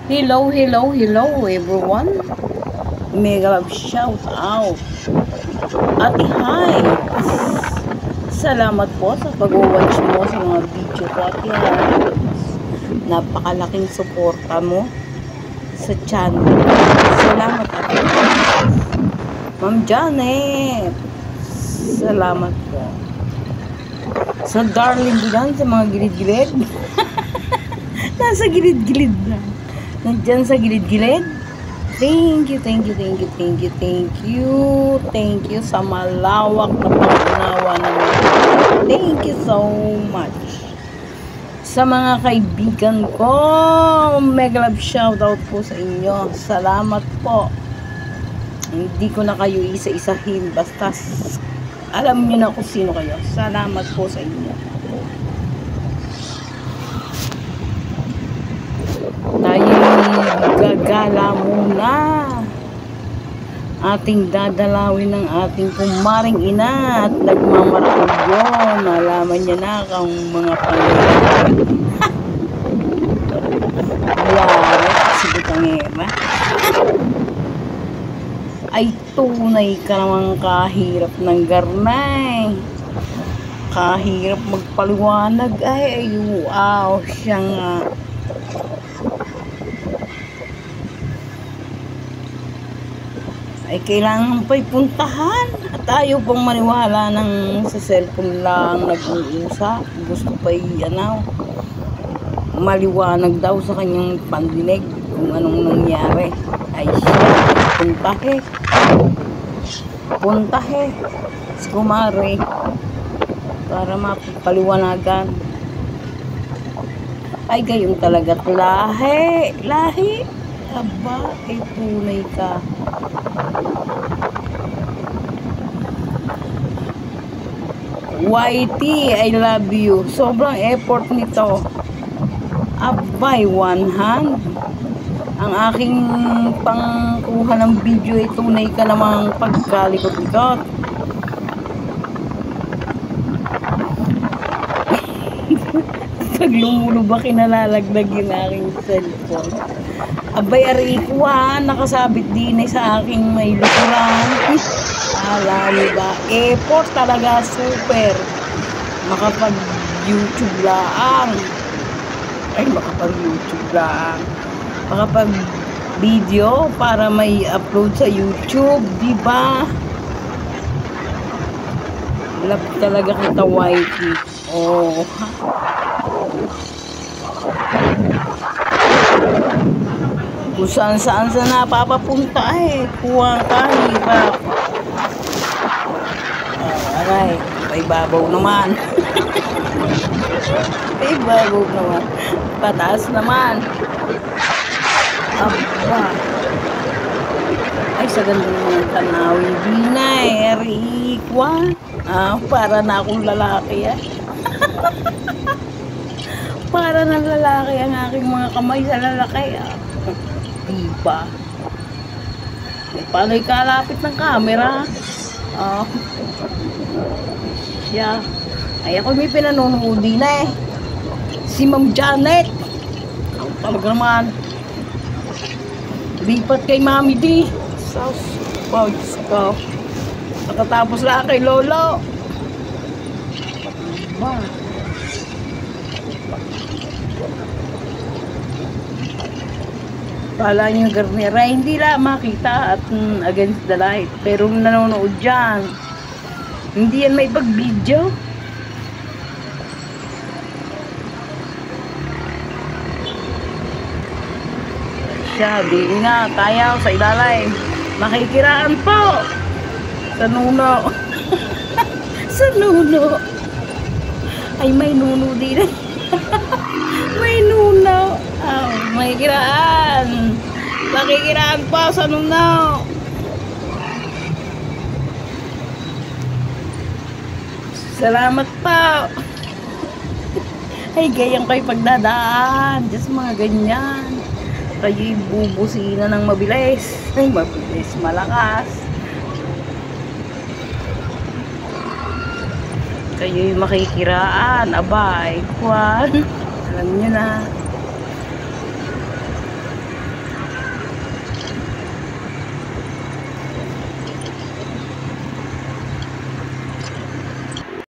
Hello, hello, hello everyone. Mega love shout out. Ate hi. Salamat po sa pag-watch mo sa mga video ko, Ate hi. Napakalaking suporta mo sa channel. Salamat, Ate. Ma'am Janet. Salamat po. Sa darling ko dyan, sa mga gilid-gilid. Nasa gilid-gilid na. Nandyan sa gilid-gilid. Thank you, thank you, thank you, thank you, thank you. Thank you sa malawak na pag-unawa namin. Thank you so much. Sa mga kaibigan ko, mega love shoutout po sa inyo. Salamat po. Hindi ko na kayo isa-isahin. Basta alam niyo na kung sino kayo. Salamat po sa inyo. Tayo gagala muna. Ating dadalawin ng ating kumaring ina at nagmamaragyo. Nalaman niya na kung mga pangyayari. Yari, kasi butangera. Ay tunay ka namang kahirap ng garnay. Kahirap magpaliwanag. Ay, wow, siya nga. Ay kailangan pa'y puntahan at ayaw pang maniwala ng sa cellphone lang nag-uusap. Gusto pa'y maliwanag daw sa kanyang pandinig kung anong nangyari. Ay siya, puntahe si kumare para mapaliwanagan. Ay gayon talaga lahi aba, ay tunay ka. YT, I love you. Sobrang effort nito. Abay, one hand. Ang aking pangkuha ng video ay tunay ka namang pagkalikot-likot. Pag lumulubak, kinalalagdag yung aking cellphone. Abay, ariko nakasabit din sa aking may likuran. Alam ba? Effort talaga, super. Makapag-YouTube lang. Ay, makapag-YouTube lang. Makapag-video para may upload sa YouTube, diba? Love talaga kita, YT. Oh. Kung saan sa napapapunta kuwang kahirap. Aray, may babaw naman. May babaw naman. Pataas naman. Aba. Ay, sa ganda naman ang tanawin. Binay, erikwa. Para na akong lalaki Para na lalaki ang aking mga kamay sa lalaki Diba? Paano ikalapit ng camera? Siya. Ay, ako may pinanonood din si Ma'am Janet. Talaga naman. Lipat kay Mami D. Wow, Diyos ko. Nakatapos lang kay Lolo. Diba? Kala nyo garnera, hindi lang makita at against the light. Pero nanonood dyan, hindi yan may pag-video. Siya, di nga, kaya sa ilalay. Makikiraan po sa nuno. Sa nuno. Ay, may nuno din. May nuno. Makikiraan. Makikiraan po sa nuno. Salamat po. Ay, gayang kayo pagdadaan. Just mga ganyan. Kayo'y bubusina ng mabilis. Ay, mabilis, malakas. Kayo'y makikiraan. Abay, kwan. Alam nyo na.